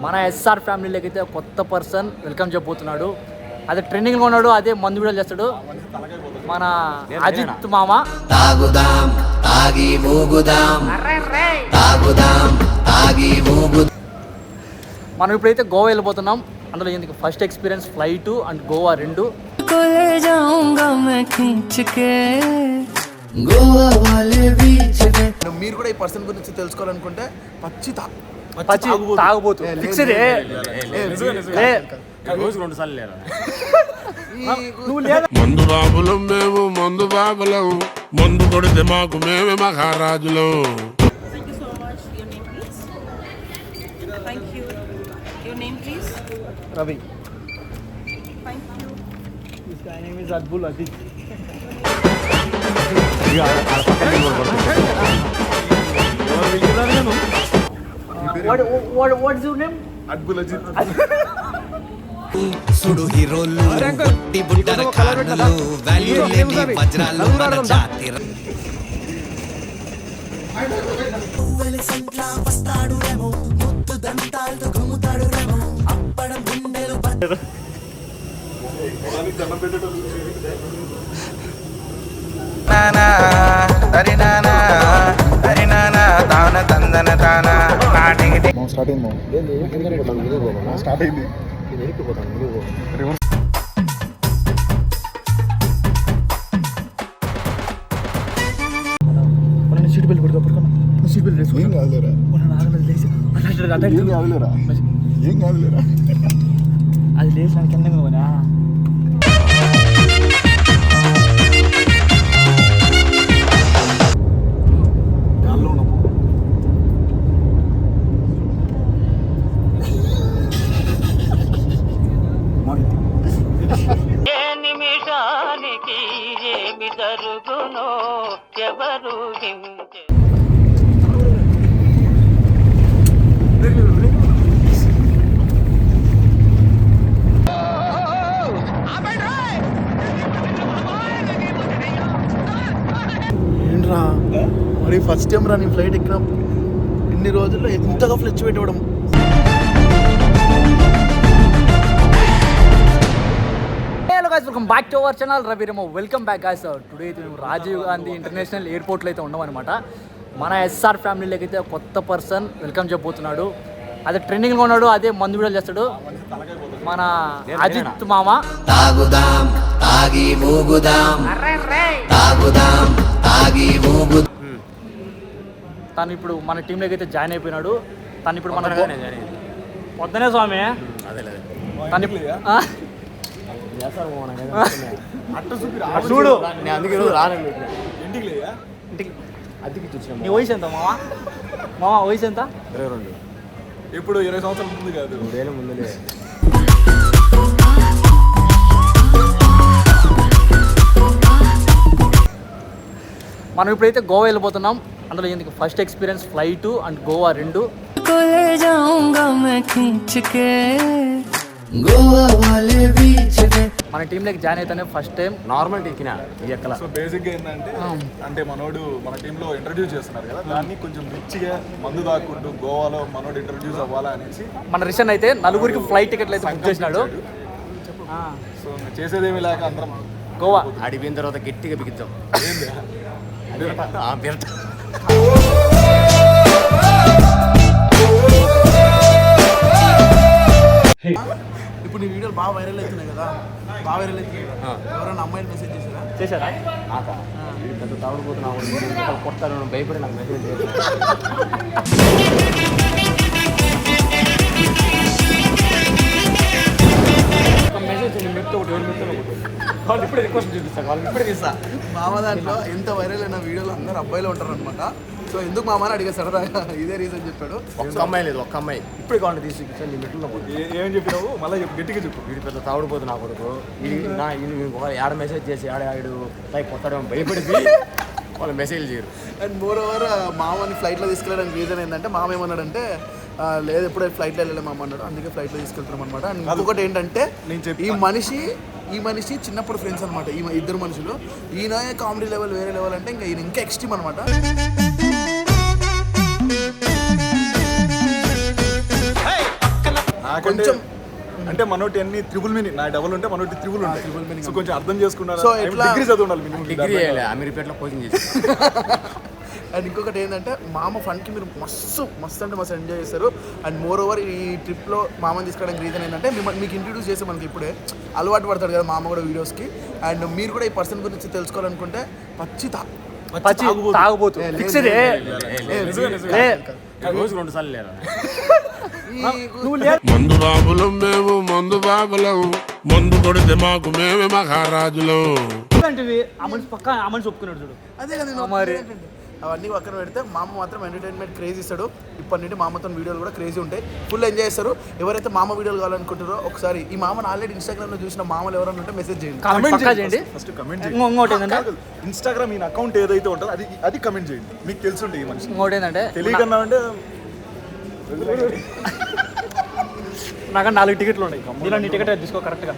మన ఎస్ఆర్ ఫ్యామిలీలోకి అయితే కొత్త పర్సన్ వెల్కమ్ చెప్పబోతున్నాడు. అదే ట్రెండింగ్లో ఉన్నాడు, అదే మందు వీడియోలు చేస్తాడు మన అజిత్ మామ. తాగుదాం తాగి ఊగుదాం, తాగుదాం తాగి ఊగుదాం. మనం ఇప్పుడైతే గోవా వెళ్ళిపోతున్నాం. అందులో ఎందుకు first experience flight and Goa రెండు. మీరు కూడా ఈ పర్సన్ గురించి తెలుసుకోవాలనుకుంటే పచ్చి తాగబోతు మందు బాబులం మేము, మందు బాబులం, మందు కొడితే మాకు మేమే మహారాజులం. Thank you. Your name, please. Ravi. Thank you. My name is Adbul Adit. What's your name? అద్భుల్ Ajith. సుడు హీరోలు కొట్టి బుట్టర కారులు, వాల్యూ లేని వజ్రాలు మన జాతి. స్టార్ట్ అయింది. సీట్ బెల్ట్ పడుకోకుండా సీట్ బెల్ట్ ఏం కాదులేరా, ఏం కాదులేరా. అది లేచి నాకు కింద పోనా. నిమిషానికి ఏమి జరుగునో ఎవరు ఏంట్రా మరి ఫస్ట్ టైం రా నేను ఫ్లైట్ ఎక్కిన ఇన్ని రోజుల్లో ఇంతగా ఫ్లెచ్ పెట్టవడం. Welcome back to our channel Ravi Remo. Welcome back guys. Today అయితే మేము రాజీవ్ గాంధీ ఇంటర్నేషనల్ ఎయిర్పోర్ట్లో అయితే ఉన్నామన్నమాట. మన ఎస్ఆర్ ఫ్యామిలీలోకి అయితే కొత్త పర్సన్ వెల్కమ్ చెప్పబోతున్నాడు. అదే ట్రెండింగ్లో ఉన్నాడు, అదే మందు వీడియోలు చేస్తాడు మన అజిత్ మామ. తాగుదాం తాగి ఊగుదాం, తాగుదాం తాగి ఊగుదాం. తను ఇప్పుడు మన టీంలోకి అయితే జాయిన్ అయిపోయినాడు. తను ఇప్పుడు మన పొద్దునే స్వామి తను చూడు నీ వయసు ఎంత మామ? మామ వయసు ఎంత? 22. ఇప్పుడు 20 సంవత్సరాల ముందు కాదు, 3 ఏళ్ళ ముందులే. మనం ఇప్పుడైతే గోవా వెళ్ళిపోతున్నాం. అందులో ఎందుకు first experience flight and Goa రెండు. మన టీంలోకి జాయిన్ అయితేనే ఫస్ట్ టైం నార్మల్ ఎక్కినా ఎక్కల. సో బేసిక్గా ఏంటంటే అంటే మనోడు మన టీంలో ఇంట్రడ్యూస్ చేస్తున్నారు కదా, దాన్ని కొంచెం రిచ్గా మందు దాక్కుంటూ గోవాలో మనోడు ఇంట్రడ్యూస్ అవ్వాలా అనేసి మన రిషన్ అయితే నలుగురికి ఫ్లైట్ టికెట్లు అయితే బుక్ చేసినాడు. సో చేసేదేమి లేక అందరం గోవా అడిగిన తర్వాత గట్టిగా బిగిద్దాం. ఇప్పుడు నీ వీడియోలు బాగా వైరల్ అవుతున్నాయి కదా, బాగా వైరల్ అవుతున్నాయి. ఎవరైనా అమ్మాయిలు మెసేజ్ చేశారా? పెద్ద తాగుడుపోతున్నావు కొడతాను భయపడి నాకు మెసేజ్ వాళ్ళు ఇప్పుడే రిక్వెస్ట్ చూపిస్తాను, వాళ్ళు ఇప్పుడే తీస్తా. మామ దాంట్లో ఎంత వైరల్ అయిన వీడియోలు అందరూ అబ్బాయిలు ఉంటారు అనమాట. సో ఎందుకు మామ అని అడిగా సరదాగా, ఇదే రీజన్ చెప్పాడు. ఒక్క అమ్మాయి లేదు, ఒక్క అమ్మాయి ఇప్పుడే కావాలి తీసి నీ మెట్లో ఏం చెప్పినావు మళ్ళీ గట్టిగా చెప్పు. వీడి పెద్ద తాగుడుపోతు నా కొడుకు. ఆడ మెసేజ్ చేసి ఆడాడు లైక్ కొత్తడం భయపడిపోయి వాళ్ళు మెసేజ్ చేయరు. అండ్ మోర్ ఓవర్ మామని ఫ్లైట్లో తీసుకెళ్ళడానికి రీజన్ ఏంటంటే మామ ఏమన్నాడంటే లేదు ఎప్పుడైతే ఫ్లైట్లో వెళ్ళలేము మామ అన్నాడు, అందుకే ఫ్లైట్లో తీసుకెళ్తున్నాం అనమాట. అండ్ ఇంకొకటి ఏంటంటే ఈ మనిషి చిన్నప్పుడు ఫ్రెండ్స్ అనమాట. ఈ ఇద్దరు మనుషులు, ఈయన కామెడీ లెవెల్ వేరే లెవెల్ అంటే ఇంకా ఈయన ఇంకా ఎక్స్ట్రీమ్ అనమాట. పక్కన కొంచెం అంటే మనోటి అన్ని త్రిబుల్ మీనింగ్ నా డబుల్ ఉంటే మనోటి త్రిబుల్ ఉంటాయి త్రిబుల్ మీనింగ్ సో కొంచెం అర్థం చేసుకున్నారు సో ఎట్లా డిగ్రీ చదువు ఉండాలి మినిమం డిగ్రీ చేయాలి అమీర్పేటలో కోచింగ్ చేసి అండ్ ఇంకొకటి ఏంటంటే మామ ఫన్కి మీరు మస్తు అంటే మస్తు ఎంజాయ్ చేస్తారు అండ్ మోర్ ఓవర్ ఈ ట్రిప్లో మామని తీసుకోవడానికి రీజన్ ఏంటంటే మీకు ఇంట్రడ్యూస్ చేసి మనకి ఇప్పుడే అలవాటు పడతాడు కదా మామ కూడా వీడియోస్కి అండ్ మీరు కూడా ఈ పర్సన్ గురించి తెలుసుకోవాలనుకుంటే పచ్చి తాగుబోతు ఫిక్స్ ఇదే రోజు 2 సార్లు లేదా మందు బాబులం మేము మందు బాబులం మందు కొడితే మాకు మేమే మహారాజులం అంటే ఆ మనిషి పక్క ఆ మనిషి ఒప్పుకున్నాడు చూడు. అదే కదా మరి అవన్నీ పక్కన పెడితే మామ మాత్రం ఎంటర్టైన్మెంట్ క్రేజ్ ఇస్తాడు. ఇప్పటి నుండి మామతో వీడియోలు కూడా క్రేజీ ఉంటాయి, ఫుల్ ఎంజాయ్ చేస్తారు. ఎవరైతే మామ వీడియోలు కావాలనుకుంటారో ఒకసారి ఈ మామను ఆల్రెడీ ఇన్స్టాగ్రామ్లో చూసిన మామలు ఎవరైనా ఉంటే మెసేజ్ చేయండి, కామెంట్ పక్కా చేయండి. ఫస్ట్ కమెంట్ ఇంకోటి ఏంటంటే ఇన్స్టాగ్రామ్ ఈ అకౌంట్ ఏదైతే ఉంటుందో అది కమెంట్ చేయండి. మీకు తెలుసుంటే ఈ మనిషి ఇంకోటి ఏంటంటే తెలియకన్నా అంటే నాకు 4 టికెట్లు ఉన్నాయి. దీనిలో నీ టికెట్ తీసుకో కరెక్ట్గా,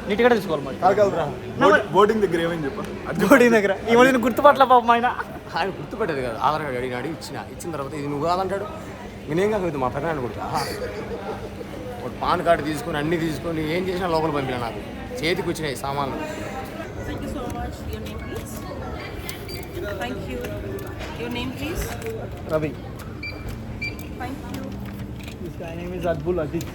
నీ టికెట్ తీసుకోవాలి మరి బోర్డింగ్ దగ్గర ఏమని చెప్పాను బోర్డింగ్ దగ్గర ఈ మళ్ళీ గుర్తుపట్ల పాపం ఆయన ఆయన గుర్తుపెట్టేది కదా. ఆధార్ కార్డు అడిగి ఇచ్చిన తర్వాత ఇది నువ్వు కాదంటాడు. నేనేం కాదు మా పెద్దనాన్న కొడుకు ఒక పాన్ కార్డు తీసుకొని అన్ని తీసుకొని ఏం చేసినా లోపల పంపినా నాకు చేతికి వచ్చినాయి సామాన్లు. Thank you so much. Your name, please. Thank you. Your name, please. Ravi. Thank you. My name is Adbul Aziz.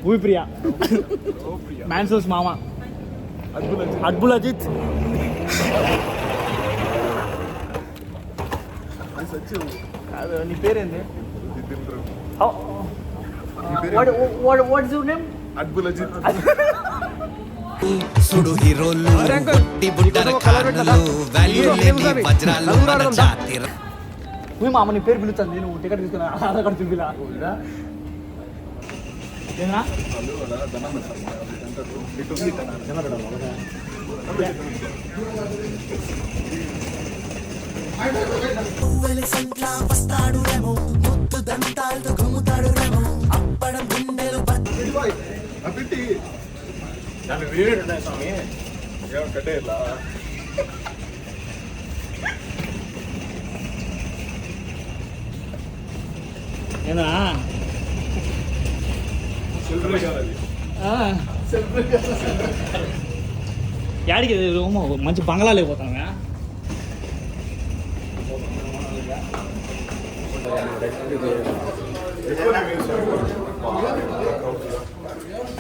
ఊయి Priya మ్యాన్సోస్ మామ అద్బుల్ అజిత్. నీ పేరేంది? What is your name? Abdul Ajith. సుడు హీరోలు కొట్టి బుట్టర కార్లు వాల్యూ లేని వజ్రాలు మన జాతి ఊయి మామ నీ పేరు పిలుస్తుంది, నువ్వు టికెట్ తీసుకున్నా ఆధార్ కార్డు చూపిలా ఏనా? వస్తాడు రేమో ముద్దు దంతాలతో గుమ్ముతాడు రేమో అప్పడం గుండెలు పెట్టి దాని వేడి ఉన్నాయి స్వామి కట్టే ఇలా ఏనా? యాడికి రూమ్ మంచి బంగ్లా లేకపోతామే.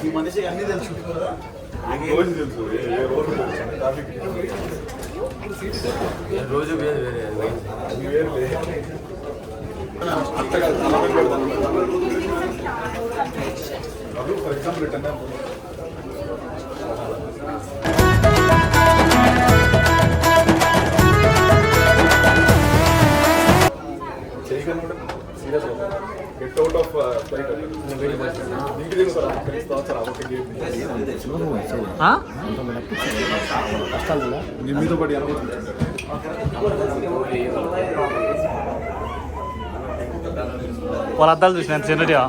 ఈ మనిషి అన్నీ తెలుసు. రోజు తెలుసు ఏ రోజు ట్రాఫిక్ రోజు వేరే ఫర్ ఎగ్జాంపుల్ రిటర్న్ చేయగలను serious get out of flight మీతో పాటు వాళ్ళ అద్దాలు చూసిన చిన్నటిగా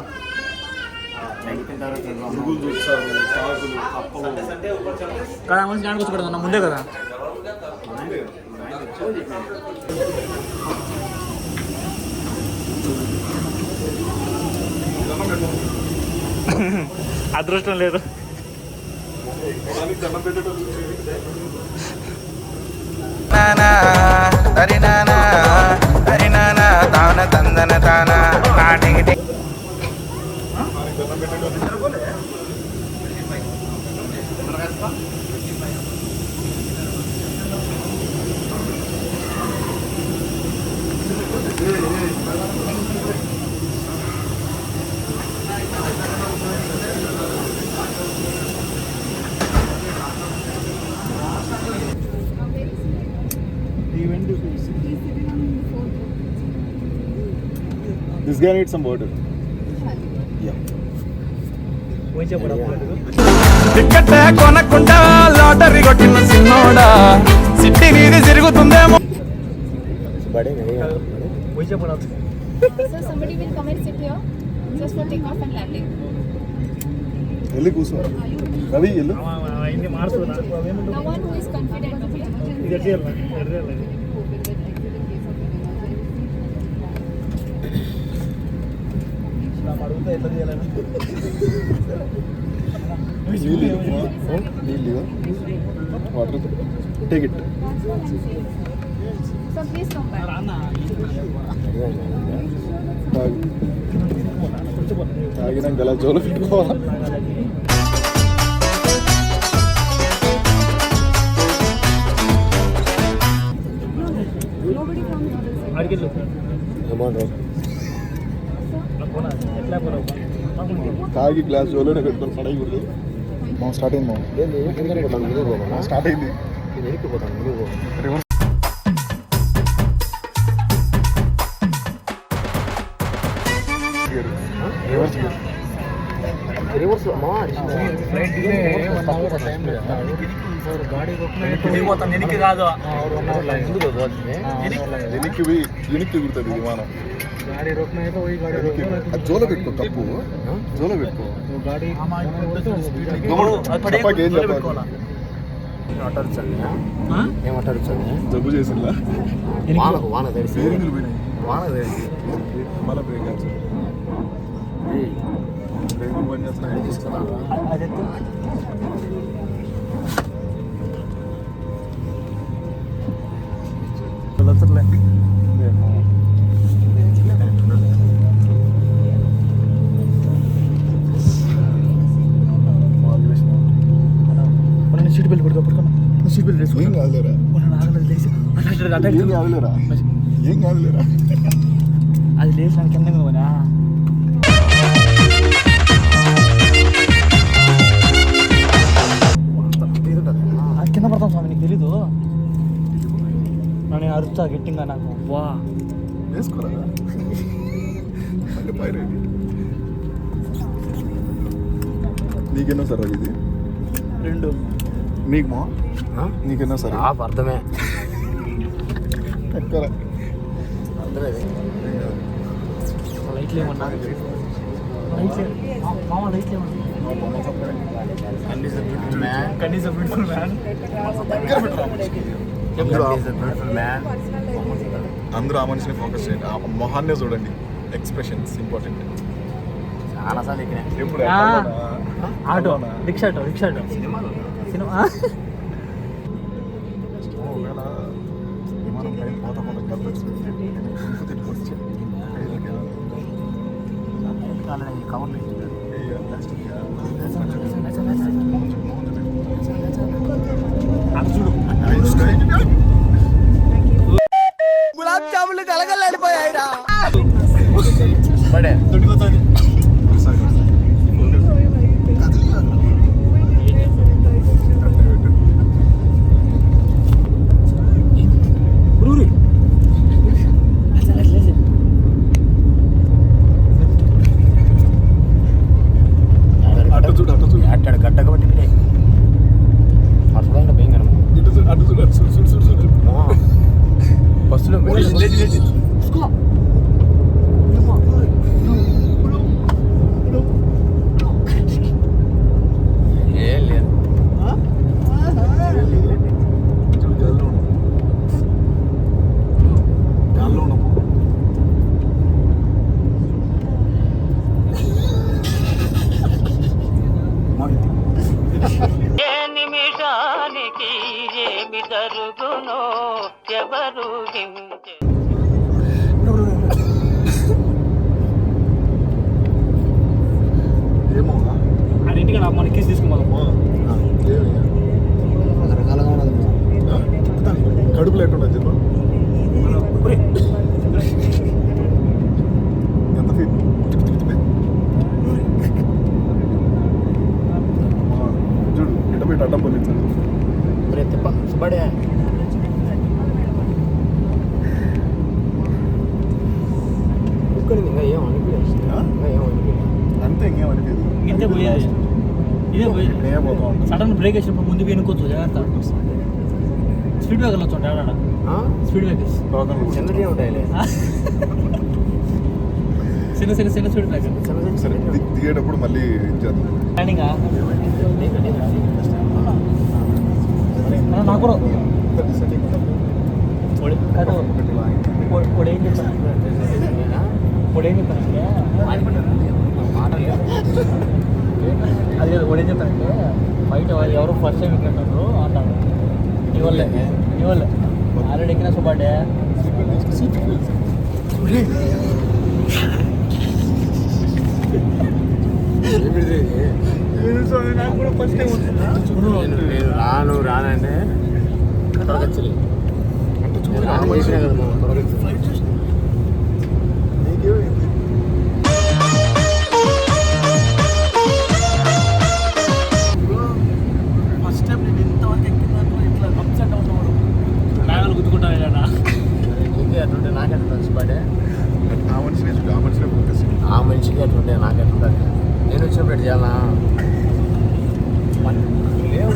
పురుగులు చూస్తారు సాగులు అప్పలు కదా మంచి జ్ఞానం కూర్చోబెడతా ముందే కదా. అదృష్టం లేదు. దండం పెట్టడం నానా తరి నానా తరి నానా తాన తందన తాన నాటికి This guy needs some water. Ticket కొనకుండా లాటరీ కొట్టిన సిన్నోడా సిట్టి నీది తిరుగుతుందేమో. So somebody will come and sit here just for takeoff and landing. వెళ్ళి కూర్చో రవి వెళ్ళు The one who is confident of it. నీళ్ళు water take it So please come back. తాగినాక గల జోలు పెట్టుకోవాలా Nobody from తాగి గ్లాస్ జోలోనే పెట్టుకొని పడేయకూడదు మా స్టార్ట్ అయింది మా స్టార్ట్ అయింది రివర్స్ గేర్ వెనక్కి కుడుతుంది విమానం అది జోలో పెట్టుకో తప్పు జోలో పెట్టుకో చెప్పాక ఏం చెప్పాలి ఏమంటారు జబ్బు చేసిందా వాన తెలిసి బేరింగ్లు పోయినాయి వాన తెలిసి మళ్ళీ బ్రేక్ వేస్తాను బ్రేక్ బంద్ చేస్తాను తీసుకున్నా సీట్ బెల్ట్ పడుకో సీట్ బెల్ట్ వేసుకో ఏం కాదులేరా ఏం కాదులేరా ఏం కాదులేరా అది లేచి నాకు కింద పోనా అది కింద పడతాం స్వామి నీకు తెలీదు నేను అరుస్తా గట్టిగా నాకు వా వేసుకోరా అంటే పైరు నీకెన్నో సార్ ఇది 2 నీకు మా నీకెన్నో సార్ అర్థమే ఎక్కడ అర్థమే లైట్లు ఏమన్నా మామ లైట్లు ఏమన్నా కనీసం బ్యూటిఫుల్ మ్యాన్ అందరూ ఆ మనిషిని ఫోకస్ చేయండి ఆ మొహాన్నే చూడండి ఎక్స్ప్రెషన్స్ ఇంపార్టెంట్ చాలా సార్లు ఎక్కినా ఎప్పుడు ఆటో రిక్షా సినిమా ఒకవేళ విమానం పైన పోతా పోతా కవర్ చూడు గులాబ్ జాములు కలగలాడిపోయాయిరా పడే అట్టాడు గడ్డ కాబట్టి అసలు భయం కదా బస్సులో ఏం లేదు ఏ నిమిషానికి ఏమి జరుగునో ఎవరు హింస ఏమో ఆయన ఇంటికి మన కేసు తీసుకున్నాము రకరకాలుగా ఉన్నది కడుపులో ఎట్టుండదు చెప్పు ఎంత ఫీట్ చూడు ఇట పెట్టి అడ్డం పొందించాడు తిప్ప సుబ్బడే ఇంకా ఏం అనిపించలేదు ఇంకా ఏం అనిపించలేదు అంతే ఇంకేం అనిపించదు ఇంతే పోయేది ఇదే పోయేది నేనే పోతా ఉంటాను సడన్ బ్రేక్ వేసినప్పుడు ముందు వెనుకోవచ్చు జాగ్రత్త స్పీడ్ బ్రేకర్లు వచ్చి ఆడ స్పీడ్ బ్రేకర్స్ టోకన్ చిన్నటి ఉంటాయిలే చిన్న చిన్న చిన్న చూడు సరే దిగేటప్పుడు మళ్ళీ చేద్దాం. ప్లానింగ్ నాకు కూడా కాదు ఇప్పుడు ఏం చెప్తాను అది కదా ఇప్పుడు ఏం చెప్తానంటే బయట ఎవరు ఫస్ట్ టైం ఎక్కినట్టు అంటాడు నీ వల్లే ఆల్రెడీ ఎక్కిన సుబాడే నాకు కూడా ఫస్ట్ టైం రాను రానంటే తొలగచ్చలే అంటే రాను చేసినా కదా నువ్వు తొలగచ్చు. ఫస్ట్ టైం నేను ఇంతవరకు ఎక్కిందాను ఇట్లా అప్సెట్ అవుతున్నాడు. మేఘాలు గుద్దుకుంటాను కదా నీకే అట్లుంటే నాకెట్లా పడే ఆ మనిషినే ఫోకస్. ఆ మనిషికి అట్లుంటే నాకెట్లా నేను వచ్చినప్పుడు చేయాలా లేవు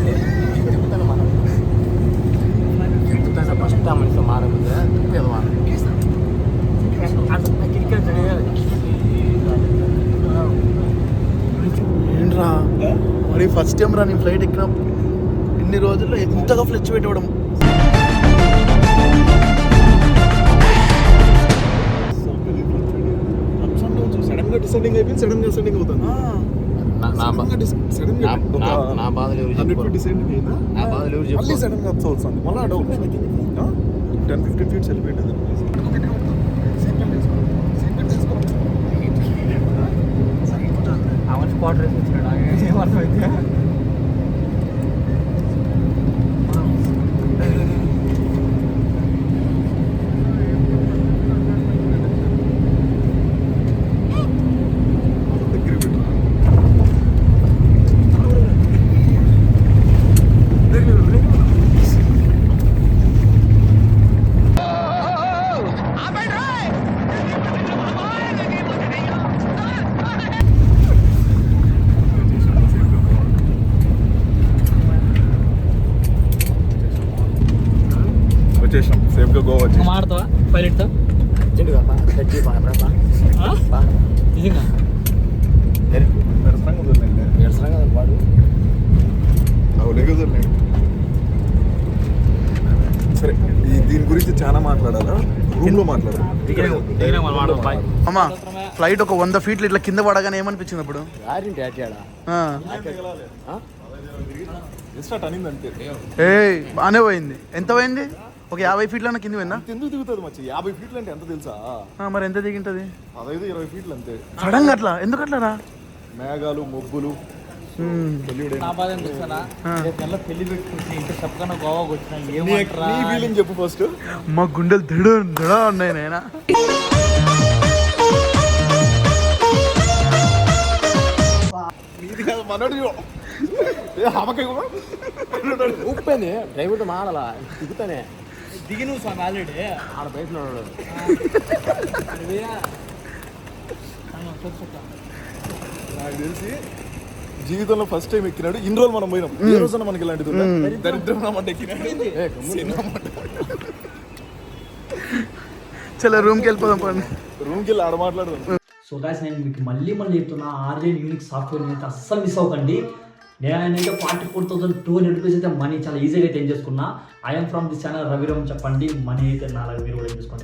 తిప్పుతాను మనం తిప్పుతాను ఫస్ట్ ఆ మనిషితో మారకుందా తిప్పేది మనం ఏంట్రా మరి ఫస్ట్ టైం రా నేను ఫ్లైట్ ఎక్కిన ఇన్ని రోజుల్లో ఎంతగా ఫ్లెచ్ పెట్టవడం. సడన్గా డిసెండింగ్ అయిపోయింది, సడన్గా అసెండింగ్ అవుతుంది. నా బాధలు ఎవరు 100 డిసెండింగ్ అయినా నా బాధలు ఎవరు మళ్ళీ చెప్పు సడన్గా అప్స్ అవుతుంది. మళ్ళీ డౌన్ 10-15 ఫీట్స్ వెళ్ళిపోయింది. అవన్నీ క్వార్టర్ వేసి వచ్చినాడు ఏమర్థమైతే దగ్గర పెట్టు. వచ్చేసాం సేఫ్గా గోవా వచ్చేసాం. మాడతావా పైలట్తో అర్జెంటుగా కట్టి నిజంగా నిరసనంగా వదిలేండి. నిరసనంగా వాడు అవులే కుదరలేదు. సరే దీని గురించి చాలా మాట్లాడాలా, రూమ్లో మాట్లాడాలి. అమ్మా ఫ్లైట్ ఒక 100 ఫీట్లు ఇట్లా కింద పడగానే ఏమనిపించింది అప్పుడు? యారింటి అట్టాడా రిస్టార్ట్ అనింది అంతే. ఏ బాగానే పోయింది. ఎంత పోయింది? ఒక 50 ఫీట్లన్నా కింద పోయిందా? ఎందుకు దిగుతుంది మచ్చి? 50 ఫీట్లు అంటే ఎంత తెలుసా? మరి ఎంత దిగింటది? 15-20 ఫీట్లు అంతే. సడన్గా అట్లా ఎందుకు అట్లా రా? మేఘాలు, మబ్బులు, నా బాధ అనిపిస్తానా నెల పెళ్లి పెట్టుకుంటే ఇంత చెప్పకుండా గోవాకి వచ్చిన నీ ఏమంటారా ఫీలింగ్ చెప్పు ఫస్ట్. మా గుండెలు దడ ఉన్నాయి నాయనా. ఇది కాదు మనోడు ఉప్పేంది డ్రైవర్తో మాడాలా దిగుతానే దిగి నువ్వు స్వామి ఆల్రెడీ ఆడ బయట ఉన్నాడు. నాకు తెలిసి జీవితంలో ఫస్ట్ టైం ఎక్కినాడు. ఇన్ని రోజులు మనం పోయినాం, ఏ రోజున మనకి ఇలాంటిది ఉందా? దరిద్రం నామంటే ఎక్కినాడు. చలో రూమ్కి వెళ్ళిపోదాం పండి. రూమ్కి వెళ్ళి ఆడ మాట్లాడదాం. సో గాయ్స్ నేను మీకు మళ్ళీ చెప్తున్నా ఆర్జన్ యూనిక్ సాఫ్ట్వేర్ అయితే అస్సలు మిస్ అవ్వకండి. నేనైతే 44,200 రూపీస్ అయితే మనీ చాలా ఈజీగా అయితే ఏం చేసుకున్నా. I'm from this channel Raviram చెప్పండి. మనీ అయితే 4 మీరు కూడా ఏం చేసుకోండి.